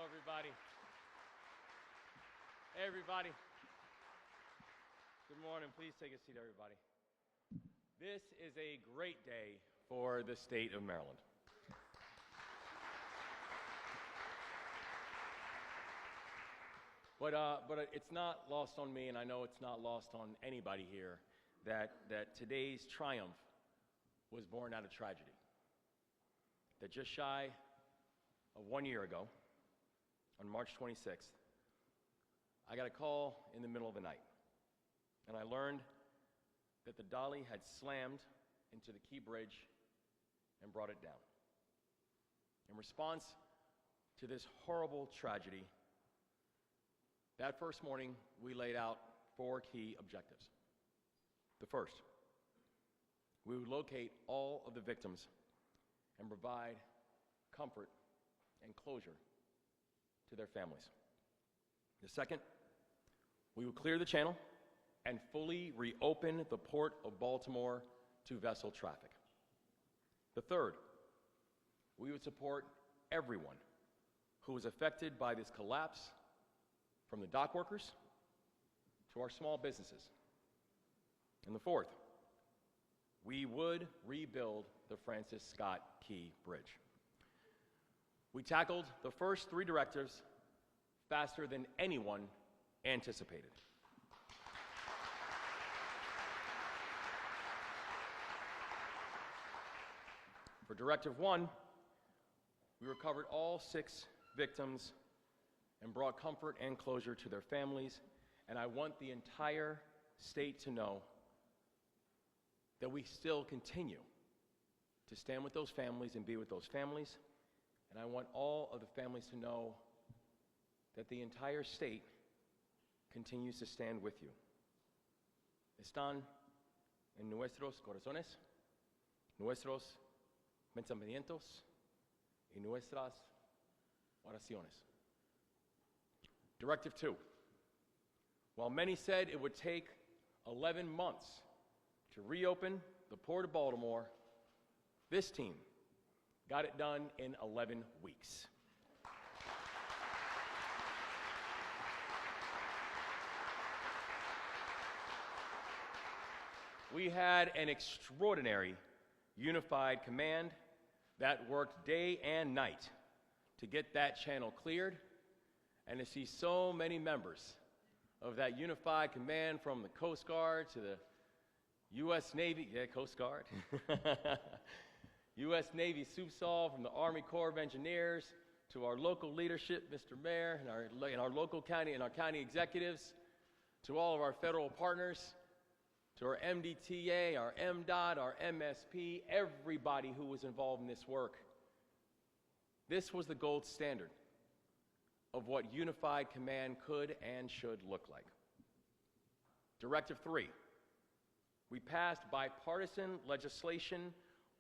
Hello, everybody. Hey, everybody. Good morning. Please take a seat, everybody. This is a great day for the state of Maryland. But it's not lost on me, and I know it's not lost on anybody here, that today's triumph was born out of tragedy. That just shy of 1 year ago, on March 26th, I got a call in the middle of the night, and I learned that the dolly had slammed into the Key Bridge and brought it down. In response to this horrible tragedy, that first morning, we laid out 4 key objectives. The first, we would locate all of the victims and provide comfort and closure to their families. The second, we would clear the channel and fully reopen the Port of Baltimore to vessel traffic. The third, we would support everyone who was affected by this collapse, from the dock workers to our small businesses. And the fourth, we would rebuild the Francis Scott Key Bridge. We tackled the first 3 directives faster than anyone anticipated. For Directive 1, we recovered all 6 victims and brought comfort and closure to their families, and I want the entire state to know that we still continue to stand with those families and be with those families, and I want all of the families to know that the entire state continues to stand with you. Están en nuestros corazones, nuestros pensamientos y nuestras oraciones. Directive 2. While many said it would take 11 months to reopen the Port of Baltimore, this team got it done in 11 weeks. We had an extraordinary unified command that worked day and night to get that channel cleared, and to see so many members of that unified command, from the Coast Guard to the U.S. Navy, Coast Guard, U.S. Navy SUPSOL, from the Army Corps of Engineers to our local leadership, Mr. Mayor, and our local county and our county executives, to all of our federal partners, to our MDTA, our MDOT, our MSP, everybody who was involved in this work. This was the gold standard of what unified command could and should look like. Directive 3. We passed bipartisan legislation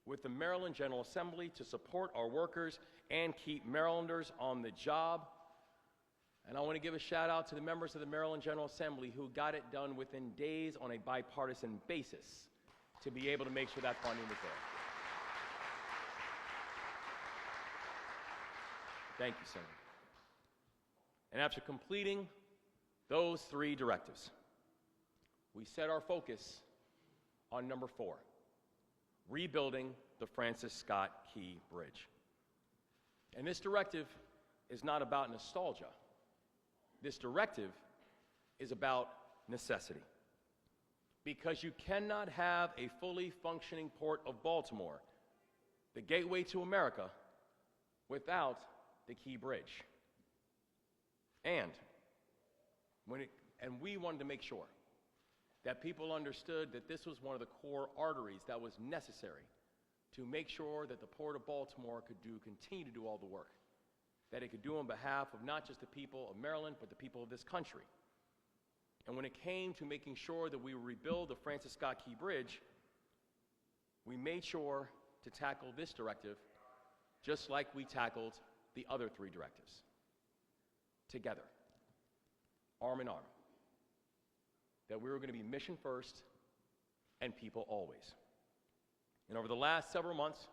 with the Maryland General Assembly to support our workers and keep Marylanders on the job. And I want to give a shout out to the members of the Maryland General Assembly who got it done within days on a bipartisan basis to be able to make sure that funding was there. Thank you, Senator. And after completing those 3 directives, we set our focus on number 4, rebuilding the Francis Scott Key Bridge. And this directive is not about nostalgia. This directive is about necessity. Because you cannot have a fully functioning Port of Baltimore, the gateway to America, without the Key Bridge. And we wanted to make sure that people understood that this was one of the core arteries that was necessary to make sure that the Port of Baltimore could continue to do all the work, that it could do on behalf of not just the people of Maryland, but the people of this country. And when it came to making sure that we would rebuild the Francis Scott Key Bridge, we made sure to tackle this directive just like we tackled the other 3 directives. Together, arm in arm, that we were going to be mission first and people always. And over the last several months,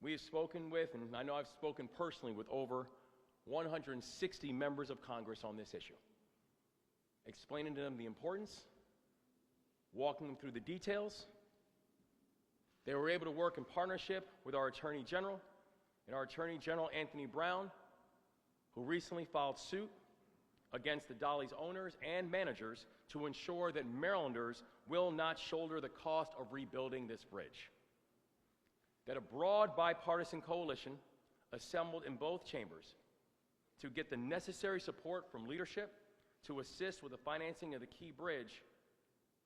we have spoken with, and I know I've spoken personally with over 160 members of Congress on this issue, explaining to them the importance, walking them through the details. They were able to work in partnership with our Attorney General, and our Attorney General, Anthony Brown, who recently filed suit against the Dolly's owners and managers to ensure that Marylanders will not shoulder the cost of rebuilding this bridge. That a broad bipartisan coalition assembled in both chambers to get the necessary support from leadership to assist with the financing of the Key Bridge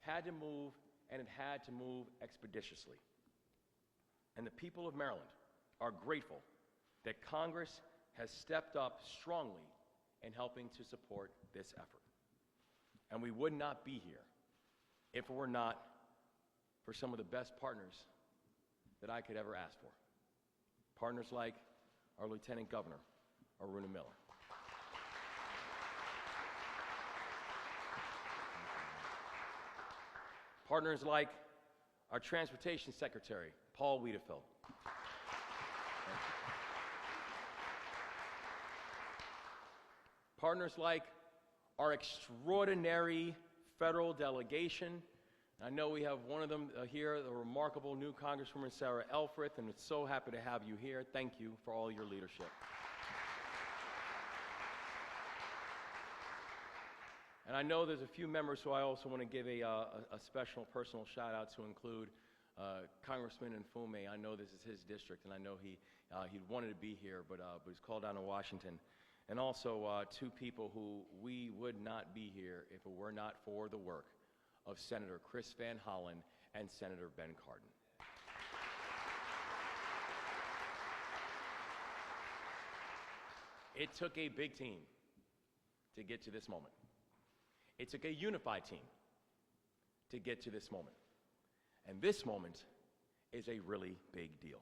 had to move, and it had to move expeditiously. And the people of Maryland are grateful that Congress has stepped up strongly in helping to support this effort. And we would not be here if it were not for some of the best partners that I could ever ask for. Partners like our Lieutenant Governor, Aruna Miller. Partners like our Transportation Secretary, Paul Wiedefeld. Partners like our extraordinary federal delegation. I know we have one of them here, the remarkable new Congresswoman Sarah Elfreth, and we're so happy to have you here. Thank you for all your leadership. And I know there's a few members who I also want to give a special personal shout out to, include Congressman Nfume. I know this is his district, and I know he wanted to be here, but he's called down to Washington. And also two people who we would not be here if it were not for the work of Senator Chris Van Hollen and Senator Ben Cardin. It took a big team to get to this moment. It took a unified team to get to this moment. And this moment is a really big deal.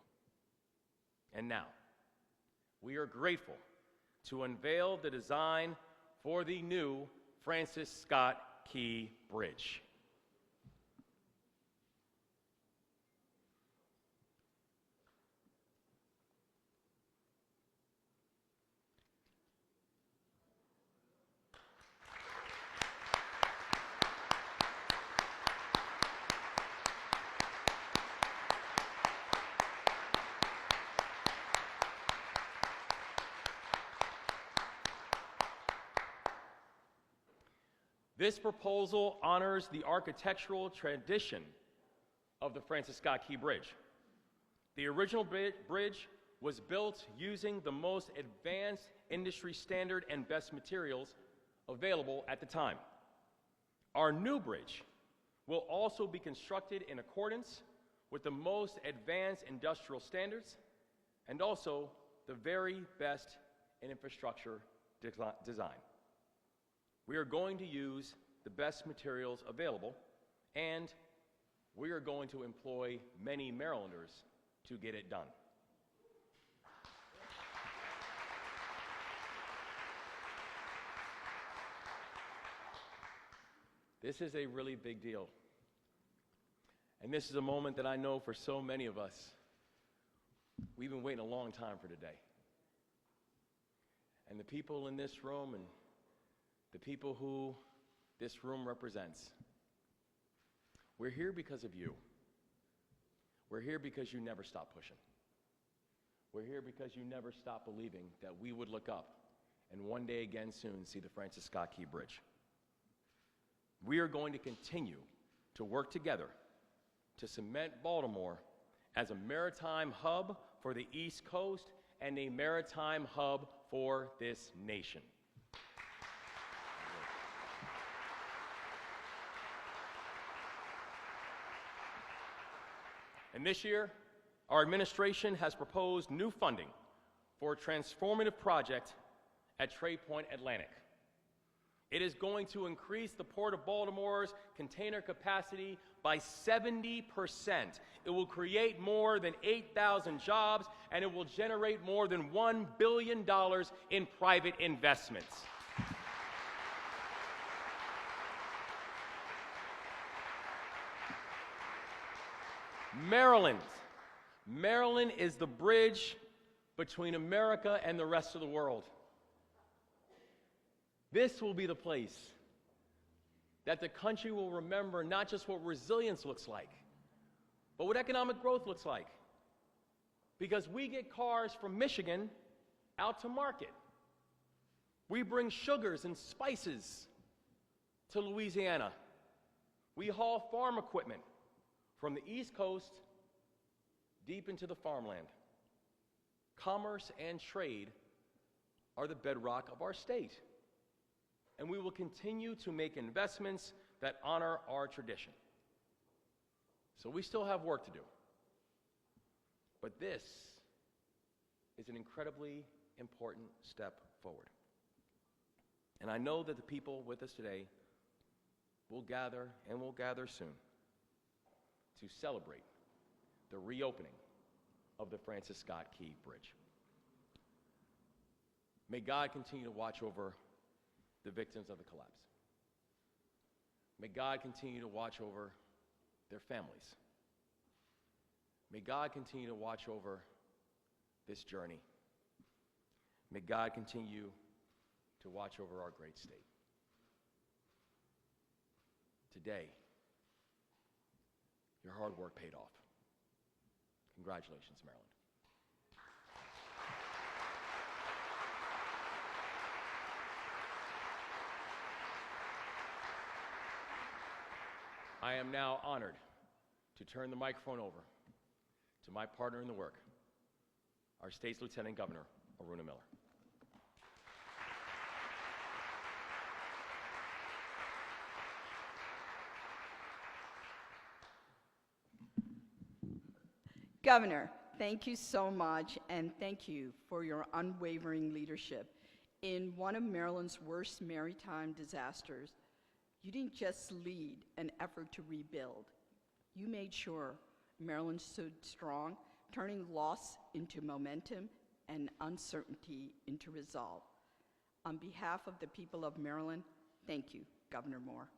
And now, we are grateful to unveil the design for the new Francis Scott Key Bridge. This proposal honors the architectural tradition of the Francis Scott Key Bridge. The original bridge was built using the most advanced industry standard and best materials available at the time. Our new bridge will also be constructed in accordance with the most advanced industrial standards and also the very best in infrastructure design. We are going to use the best materials available, and we are going to employ many Marylanders to get it done. This is a really big deal. And this is a moment that I know for so many of us, we've been waiting a long time for today. And the people in this room and the people who this room represents, we're here because of you. We're here because you never stop pushing. We're here because you never stop believing that we would look up and one day again soon see the Francis Scott Key Bridge. We are going to continue to work together to cement Baltimore as a maritime hub for the East Coast and a maritime hub for this nation. And this year, our administration has proposed new funding for a transformative project at Tray Point Atlantic. It is going to increase the Port of Baltimore's container capacity by 70%. It will create more than 8,000 jobs, and it will generate more than $1 billion in private investments. Maryland is the bridge between America and the rest of the world. This will be the place that the country will remember not just what resilience looks like, but what economic growth looks like. Because we get cars from Michigan out to market. We bring sugars and spices to Louisiana. We haul farm equipment from the East Coast deep into the farmland. Commerce and trade are the bedrock of our state. And we will continue to make investments that honor our tradition. So we still have work to do. But this is an incredibly important step forward. And I know that the people with us today will gather, and will gather soon, to celebrate the reopening of the Francis Scott Key Bridge. May God continue to watch over the victims of the collapse. May God continue to watch over their families. May God continue to watch over this journey. May God continue to watch over our great state. Today, your hard work paid off. Congratulations, Maryland. I am now honored to turn the microphone over to my partner in the work, our state's Lieutenant Governor, Aruna Miller. Governor, thank you so much, and thank you for your unwavering leadership. In one of Maryland's worst maritime disasters, you didn't just lead an effort to rebuild. You made sure Maryland stood strong, turning loss into momentum and uncertainty into resolve. On behalf of the people of Maryland, thank you, Governor Moore.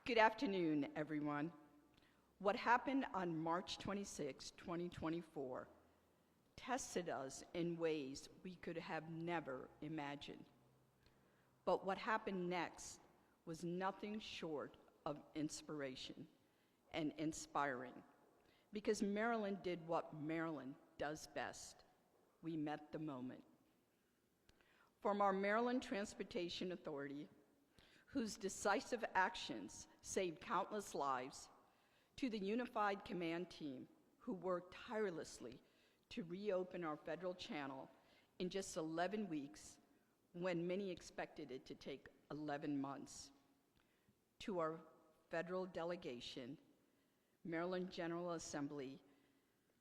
Good afternoon, everyone. What happened on March 26, 2024, tested us in ways we could have never imagined. But what happened next was nothing short of inspiration and inspiring, because Maryland did what Maryland does best. We met the moment. From our Maryland Transportation Authority, whose decisive actions saved countless lives, to the Unified Command Team, who worked tirelessly to reopen our federal channel in just 11 weeks, when many expected it to take 11 months, to our federal delegation, Maryland General Assembly,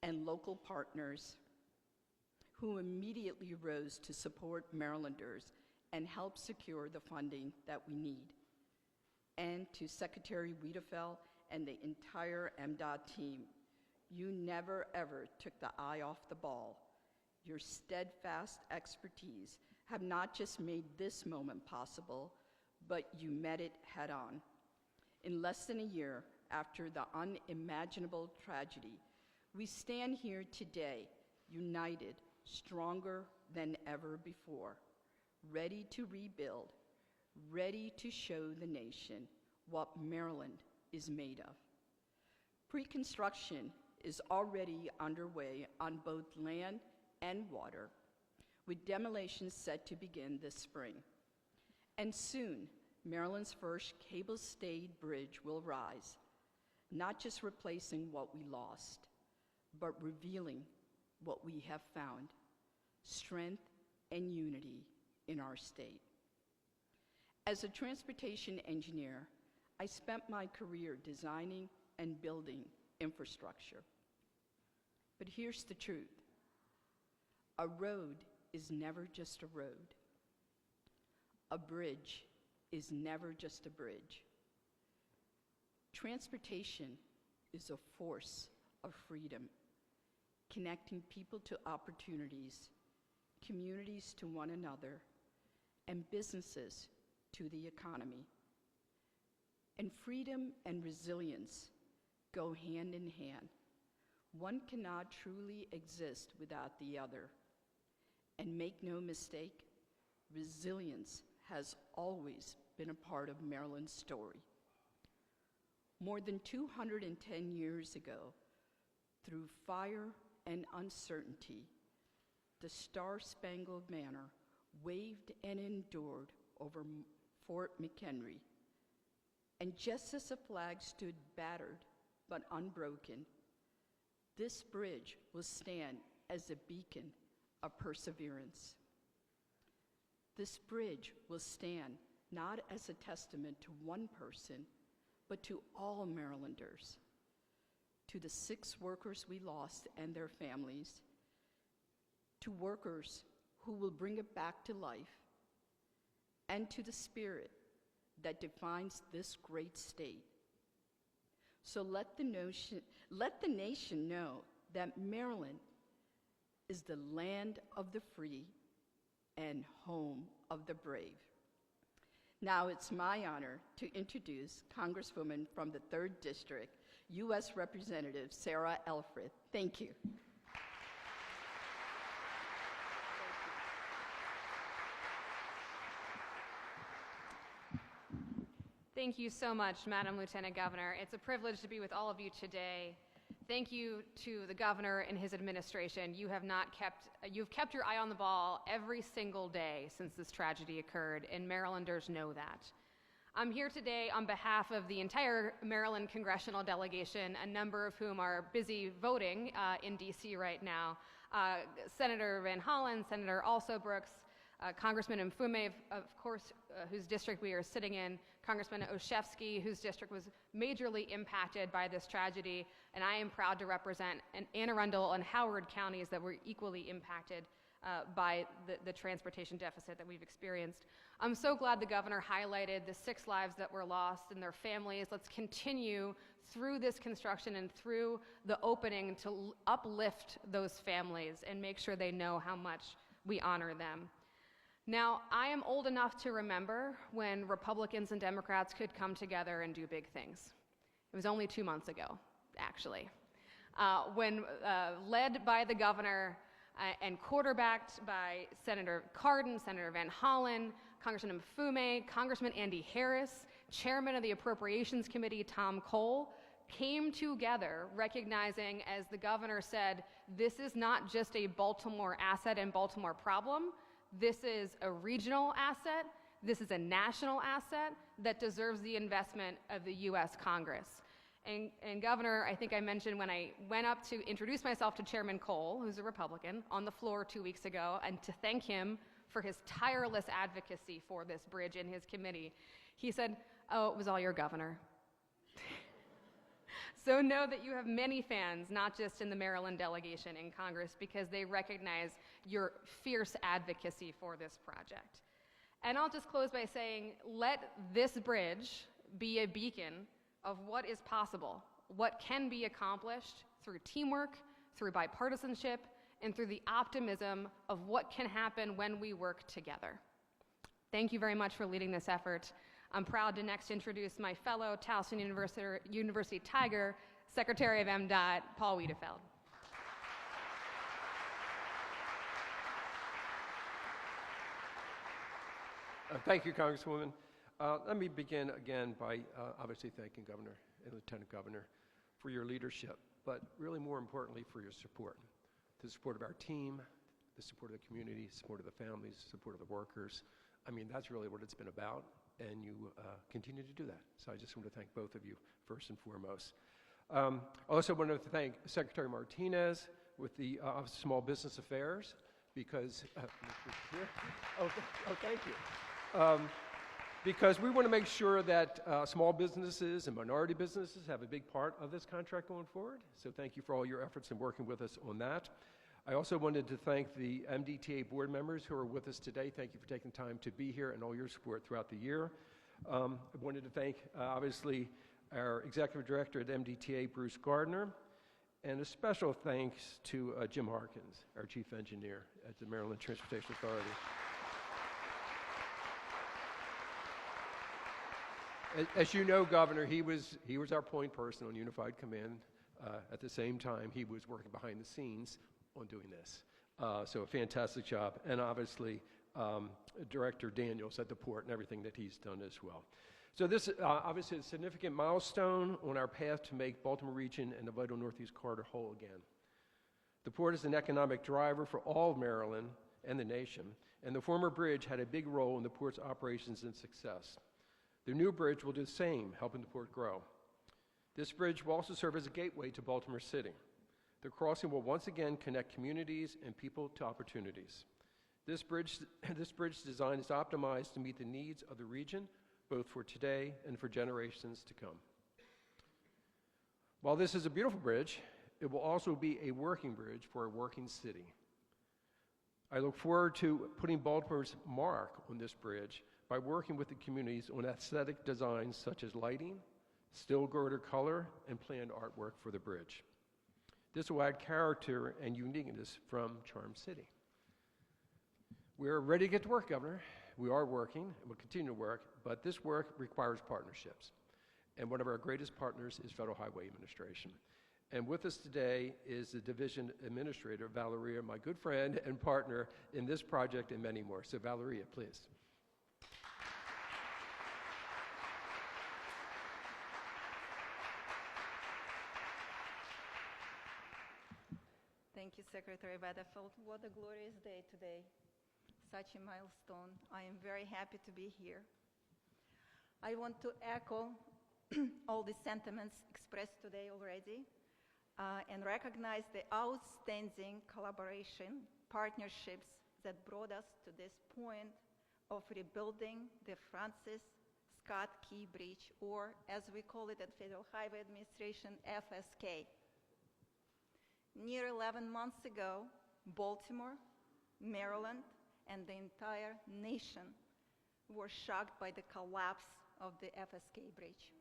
and local partners who immediately rose to support Marylanders and help secure the funding that we need. And to Secretary Wiedefeld and the entire MDOT team, you never ever took the eye off the ball. Your steadfast expertise have not just made this moment possible, but you met it head on. In less than a year after the unimaginable tragedy, we stand here today, united, stronger than ever before, ready to rebuild, ready to show the nation what Maryland is made of. Pre-construction is already underway on both land and water, with demolition set to begin this spring. And soon, Maryland's first cable-stayed bridge will rise, not just replacing what we lost, but revealing what we have found: strength and unity in our state. As a transportation engineer, I spent my career designing and building infrastructure. But here's the truth: a road is never just a road. A bridge is never just a bridge. Transportation is a force of freedom, connecting people to opportunities, communities to one another, and businesses to the economy. And freedom and resilience go hand in hand. One cannot truly exist without the other. And make no mistake, resilience has always been a part of Maryland's story. More than 210 years ago, through fire and uncertainty, the Star-Spangled Banner waved and endured over Fort McHenry. And just as the flag stood battered but unbroken, this bridge will stand as a beacon of perseverance. This bridge will stand not as a testament to one person, but to all Marylanders, to the 6 workers we lost and their families, to workers who will bring it back to life, and to the spirit that defines this great state. So let the nation know that Maryland is the land of the free and home of the brave. Now it's my honor to introduce Congresswoman from the 3rd District, U.S. Representative Sarah Elfreth. Thank you. Thank you so much, Madam Lieutenant Governor. It's a privilege to be with all of you today. Thank you to the governor and his administration. You've kept your eye on the ball every single day since this tragedy occurred, and Marylanders know that. I'm here today on behalf of the entire Maryland congressional delegation, a number of whom are busy voting in DC right now. Senator Van Hollen, Senator Also Brooks, Congressman Mfume, of course, whose district we are sitting in, Congressman Olszewski, whose district was majorly impacted by this tragedy, and I am proud to represent Anne Arundel and Howard counties that were equally impacted by the transportation deficit that we've experienced. I'm so glad the governor highlighted the 6 lives that were lost and their families. Let's continue through this construction and through the opening to uplift those families and make sure they know how much we honor them. Now, I am old enough to remember when Republicans and Democrats could come together and do big things. It was only 2 months ago, actually, when led by the governor and quarterbacked by Senator Cardin, Senator Van Hollen, Congressman Mfume, Congressman Andy Harris, Chairman of the Appropriations Committee, Tom Cole, came together recognizing, as the governor said, this is not just a Baltimore asset and Baltimore problem. This is a regional asset. This is a national asset that deserves the investment of the U.S. Congress. And Governor, I think I mentioned when I went up to introduce myself to Chairman Cole, who's a Republican, on the floor 2 weeks ago, and to thank him for his tireless advocacy for this bridge in his committee, he said, "Oh, it was all your governor." So know that you have many fans, not just in the Maryland delegation in Congress, because they recognize your fierce advocacy for this project. And I'll just close by saying, let this bridge be a beacon of what is possible, what can be accomplished through teamwork, through bipartisanship, and through the optimism of what can happen when we work together. Thank you very much for leading this effort. I'm proud to next introduce my fellow Towson University Tiger, Secretary of MDOT, Paul Wiedefeld. Thank you, Congresswoman. Let me begin again by obviously thanking Governor and Lieutenant Governor for your leadership, but really more importantly for your support. The support of our team, the support of the community, support of the families, support of the workers. I mean, that's really what it's been about, and you continue to do that. So I just want to thank both of you first and foremost. I also want to thank Secretary Martinez with the Office of Small Business Affairs, because, thank you. Because we want to make sure that small businesses and minority businesses have a big part of this contract going forward. So thank you for all your efforts in working with us on that. I also wanted to thank the MDTA board members who are with us today. Thank you for taking time to be here and all your support throughout the year. I wanted to thank, obviously, our Executive Director at MDTA, Bruce Gardner, and a special thanks to Jim Harkins, our Chief Engineer at the Maryland Transportation Authority. As you know, Governor, he was our point person on Unified Command At the same time, he was working behind the scenes on doing this. So a fantastic job. And obviously, Director Daniels at the port and everything that he's done as well. So this obviously is a significant milestone on our path to make Baltimore region and the vital Northeast Corridor whole again. The port is an economic driver for all of Maryland and the nation, and the former bridge had a big role in the port's operations and success. The new bridge will do the same, helping the port grow. This bridge will also serve as a gateway to Baltimore City. The crossing will once again connect communities and people to opportunities. This bridge design is optimized to meet the needs of the region, both for today and for generations to come. While this is a beautiful bridge, it will also be a working bridge for a working city. I look forward to putting Baltimore's mark on this bridge by working with the communities on aesthetic designs such as lighting, still girder color, and planned artwork for the bridge. This will add character and uniqueness from Charm City. We're ready to get to work, Governor. We are working, and we'll continue to work, but this work requires partnerships. And one of our greatest partners is Federal Highway Administration. And with us today is the Division Administrator, Valeria, my good friend and partner in this project and many more. So Valeria, please. Thank you, Secretary Weatherford. What a glorious day today. Such a milestone. I am very happy to be here. I want to echo all the sentiments expressed today already and recognize the outstanding collaboration, partnerships that brought us to this point of rebuilding the Francis Scott Key Bridge, or as we call it at Federal Highway Administration, FSK. Near 11 months ago, Baltimore, Maryland, and the entire nation were shocked by the collapse of the FSK Bridge.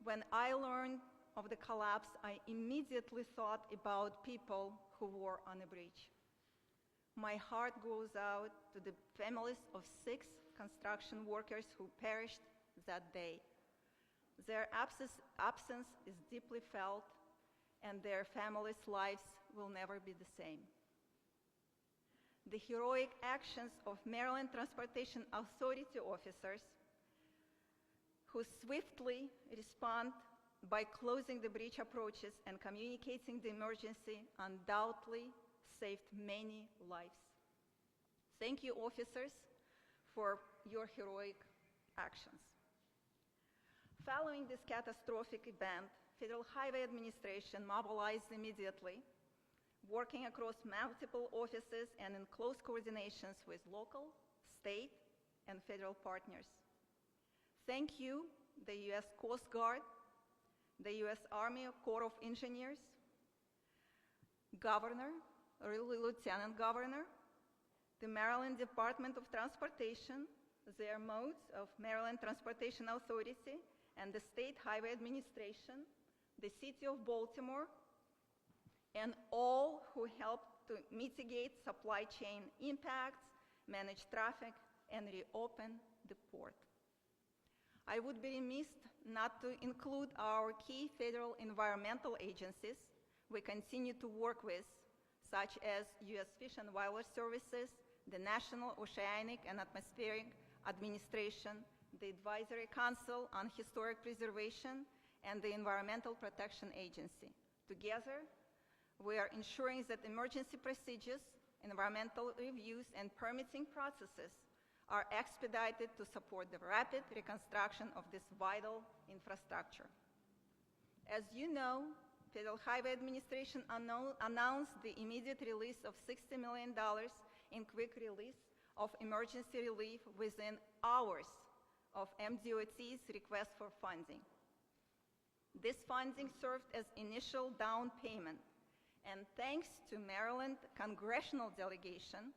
When I learned of the collapse, I immediately thought about people who were on the bridge. My heart goes out to the families of 6 construction workers who perished that day. Their absence is deeply felt, and their families' lives will never be the same. The heroic actions of Maryland Transportation Authority officers who swiftly respond by closing the bridge approaches and communicating the emergency undoubtedly saved many lives. Thank you, officers, for your heroic actions. Following this catastrophic event, Federal Highway Administration mobilized immediately, working across multiple offices and in close coordinations with local, state, and federal partners. Thank you, the U.S. Coast Guard, the U.S. Army Corps of Engineers, Governor, Lieutenant Governor, the Maryland Department of Transportation, their modes of Maryland Transportation Authority, and the State Highway Administration, the City of Baltimore, and all who helped to mitigate supply chain impacts, manage traffic, and reopen the port. I would be remiss not to include our key federal environmental agencies we continue to work with, such as U.S. Fish and Wildlife Services, the National Oceanic and Atmospheric Administration, the Advisory Council on Historic Preservation, and the Environmental Protection Agency. Together, we are ensuring that emergency procedures, environmental reviews, and permitting processes are expedited to support the rapid reconstruction of this vital infrastructure. As you know, Federal Highway Administration announced the immediate release of $60 million in quick release of emergency relief within hours of MDOT's request for funding. This funding served as initial down payment, and thanks to Maryland congressional delegation,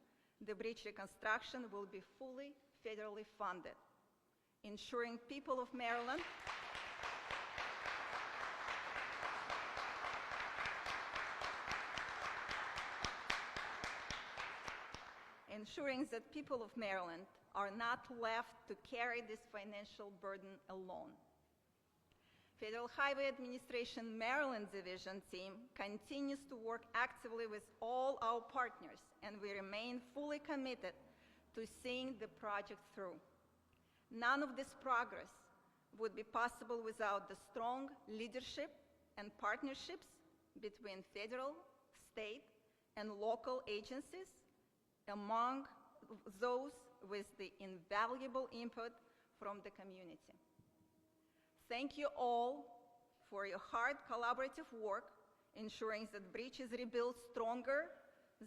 the bridge reconstruction will be fully federally funded, ensuring people of Maryland are not left to carry this financial burden alone. Federal Highway Administration Maryland Division team continues to work actively with all our partners, and we remain fully committed to seeing the project through. None of this progress would be possible without the strong leadership and partnerships between federal, state, and local agencies, among those with the invaluable input from the community. Thank you all for your hard collaborative work, ensuring that the bridge is rebuilt stronger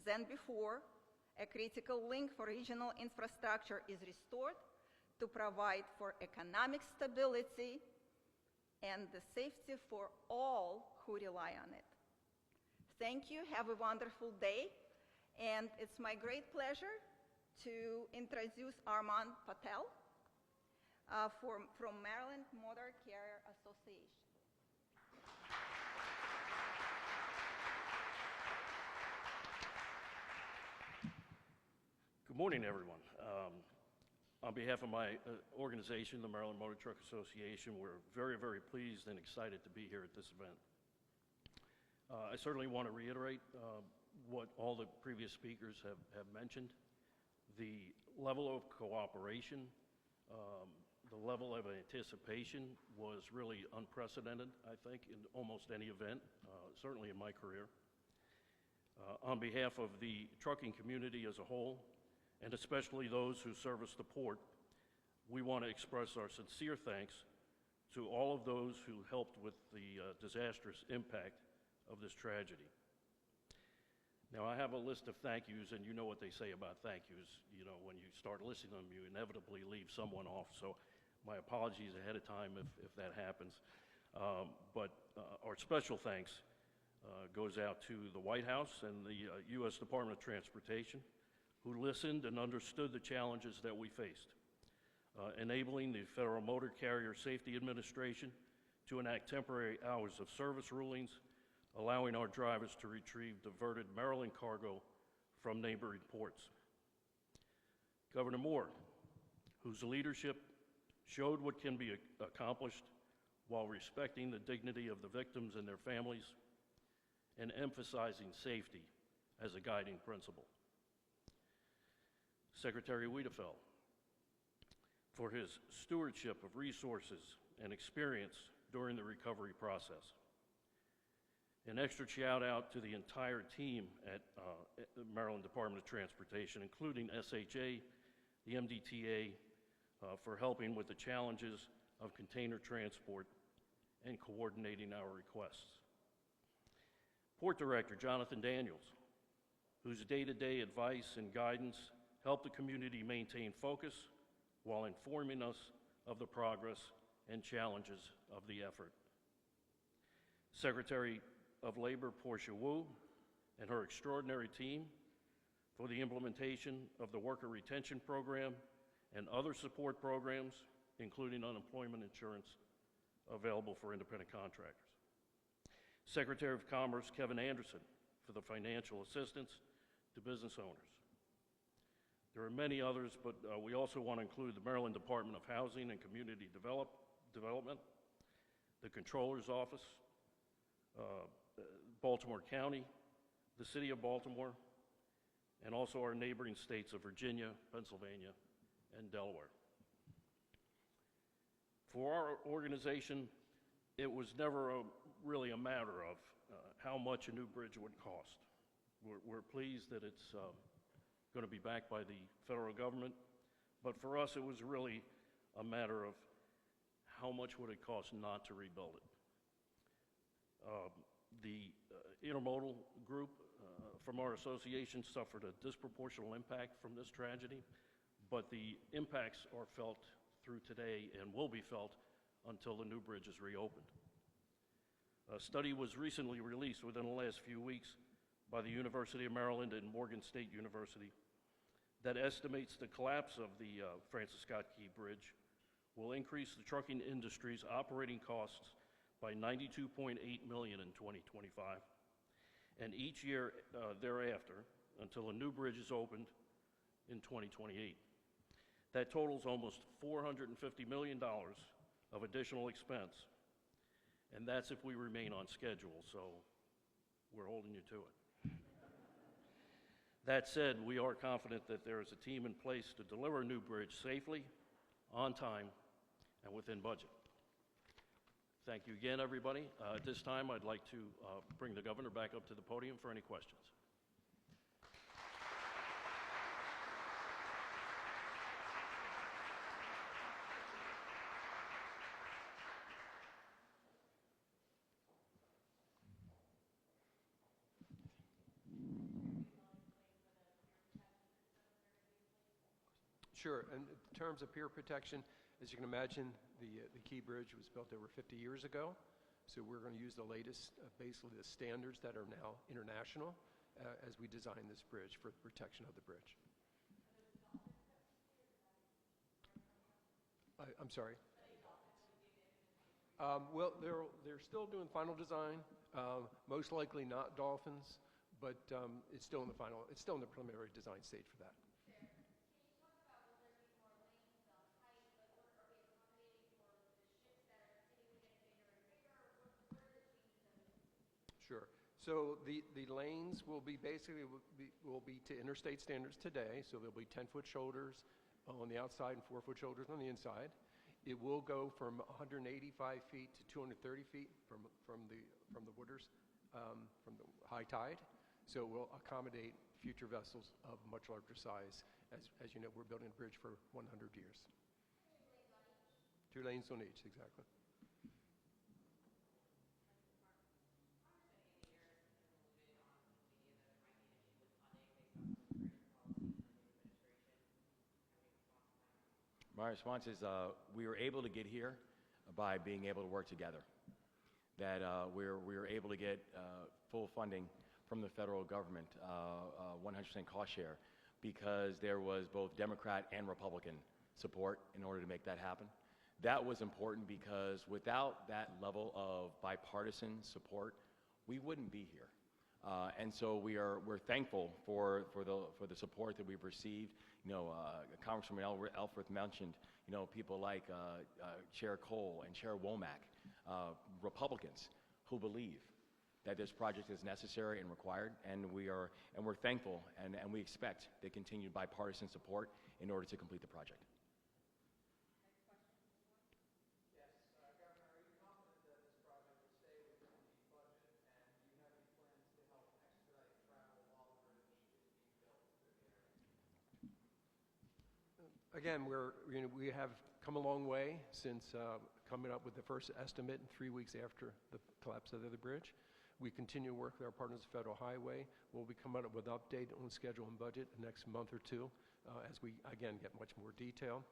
than before, a critical link for regional infrastructure is restored to provide for economic stability and the safety for all who rely on it. Thank you, have a wonderful day, and it's my great pleasure to introduce Armand Patel from Maryland Motor Carrier Association. Good morning, everyone. On behalf of my organization, the Maryland Motor Truck Association, we're very, very pleased and excited to be here at this event. I certainly want to reiterate what all the previous speakers have mentioned. The level of cooperation, the level of anticipation was really unprecedented, I think, in almost any event, certainly in my career. On behalf of the trucking community as a whole, and especially those who service the port, we want to express our sincere thanks to all of those who helped with the disastrous impact of this tragedy. Now, I have a list of thank yous, and you know what they say about thank yous. You know, when you start listing them, you inevitably leave someone off, so my apologies ahead of time if that happens. But our special thanks goes out to the White House and the U.S. Department of Transportation, who listened and understood the challenges that we faced, enabling the Federal Motor Carrier Safety Administration to enact temporary hours of service rulings, allowing our drivers to retrieve diverted Maryland cargo from neighboring ports. Governor Moore, whose leadership showed what can be accomplished while respecting the dignity of the victims and their families and emphasizing safety as a guiding principle. Secretary Wiedefeld, for his stewardship of resources and experience during the recovery process. An extra shout out to the entire team at the Maryland Department of Transportation, including SHA, the MDTA, for helping with the challenges of container transport and coordinating our requests. Port Director Jonathan Daniels, whose day-to-day advice and guidance help the community maintain focus while informing us of the progress and challenges of the effort. Secretary of Labor Portia Wu and her extraordinary team for the implementation of the Worker Retention Program and other support programs, including unemployment insurance available for independent contractors. Secretary of Commerce Kevin Anderson for the financial assistance to business owners. There are many others, but we also want to include the Maryland Department of Housing and Community Development, the Controller's Office, Baltimore County, the City of Baltimore, and also our neighboring states of Virginia, Pennsylvania, and Delaware. For our organization, it was never really a matter of how much a new bridge would cost. We're pleased that it's going to be backed by the federal government, but for us it was really a matter of how much would it cost not to rebuild it. The intermodal group from our association suffered a disproportional impact from this tragedy, but the impacts are felt through today and will be felt until the new bridge is reopened. A study was recently released within the last few weeks by the University of Maryland and Morgan State University that estimates the collapse of the Francis Scott Key Bridge will increase the trucking industry's operating costs by $92.8 million in 2025, and each year thereafter until a new bridge is opened in 2028. That totals almost $450 million of additional expense. And that's if we remain on schedule, so we're holding you to it. That said, we are confident that there is a team in place to deliver a new bridge safely, on time, and within budget. Thank you again, everybody. At this time, I'd like to bring the governor back up to the podium for any questions. Sure, and in terms of peer protection, as you can imagine, the Key Bridge was built over 50 years ago, so we're going to use the latest, basically the standards that are now international as we design this bridge for the protection of the bridge. I'm sorry? Well, they're still doing final design, most likely not dolphins, but it's still in the preliminary design stage for that. Sure. So the lanes will be basically to interstate standards today. So there'll be 10-foot shoulders on the outside and 4-foot shoulders on the inside. It will go from 185 feet to 230 feet from the waters, from the high tide. So it will accommodate future vessels of much larger size. As you know, we're building a bridge for 100 years. 2 lanes on each, exactly. My response is we were able to get here by being able to work together. That we were able to get full funding from the federal government, 100% cost share, because there was both Democrat and Republican support in order to make that happen. That was important because without that level of bipartisan support, we wouldn't be here. And so we're thankful for the support that we've received. You know, Congresswoman Elfreth mentioned, you know, people like Chair Cole and Chair Womack, Republicans who believe that this project is necessary and required, and we're thankful and we expect the continued bipartisan support in order to complete the project. Again, we have come a long way since coming up with the first estimate 3 weeks after the collapse of the bridge. We continue to work with our partners at Federal Highway. We'll be coming up with an update on schedule and budget the next month or two as we, again, get much more detail.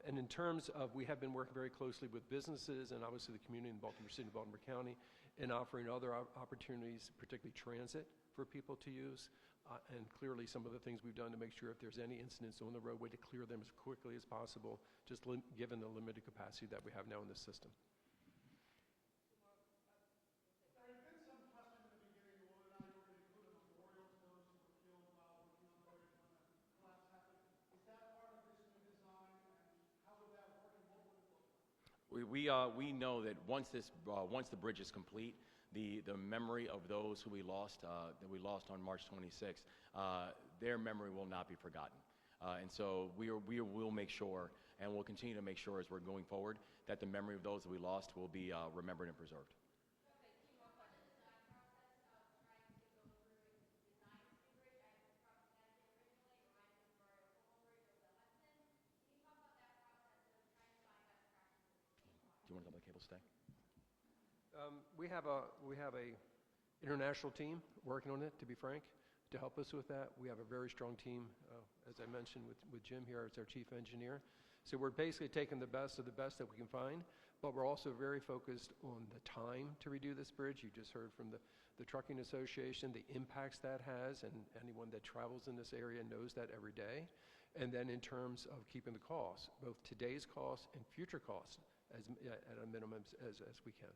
And in terms of, we have been working very closely with businesses and obviously the community in Baltimore City and Baltimore County in offering other opportunities, particularly transit for people to use. And clearly some of the things we've done to make sure if there's any incidents on the roadway to clear them as quickly as possible, just given the limited capacity that we have now in this system. There had been some question at the beginning of whether or not you were going to include a memorial to those who were killed while working on the bridge when the collapse happened. Is that part of this new design, and how would that work, and what would it look like? We know that once the bridge is complete, the memory of those who we lost on March 26th, their memory will not be forgotten. And so we will make sure, and we'll continue to make sure as we're going forward, that the memory of those that we lost will be remembered and preserved. Do you want to let the cable stay? We have a international team working on it, to be frank, to help us with that. We have a very strong team, as I mentioned, with Jim here as our chief engineer. So we're basically taking the best of the best that we can find, but we're also very focused on the time to redo this bridge. You just heard from the Trucking Association, the impacts that has, and anyone that travels in this area knows that every day. And then in terms of keeping the costs, both today's costs and future costs, at a minimum as we can.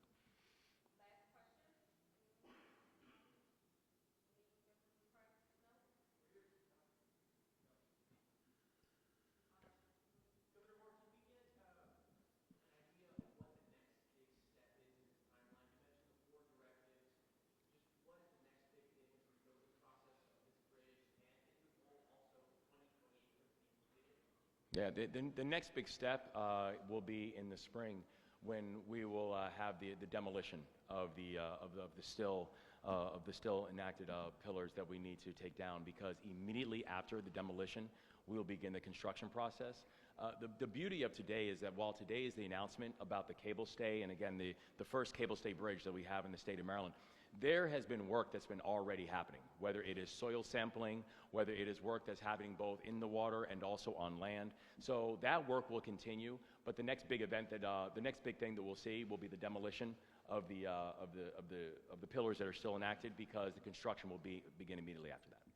Yeah, the next big step will be in the spring when we will have the demolition of the still enacted pillars that we need to take down, because immediately after the demolition, we will begin the construction process. The beauty of today is that while today is the announcement about the cable stay, and again, the first cable stay bridge that we have in the state of Maryland, there has been work that's been already happening, whether it is soil sampling, whether it is work that's happening both in the water and also on land. So that work will continue, but the next big event the next big thing that we'll see will be the demolition of the pillars that are still enacted, because the construction will begin immediately after that.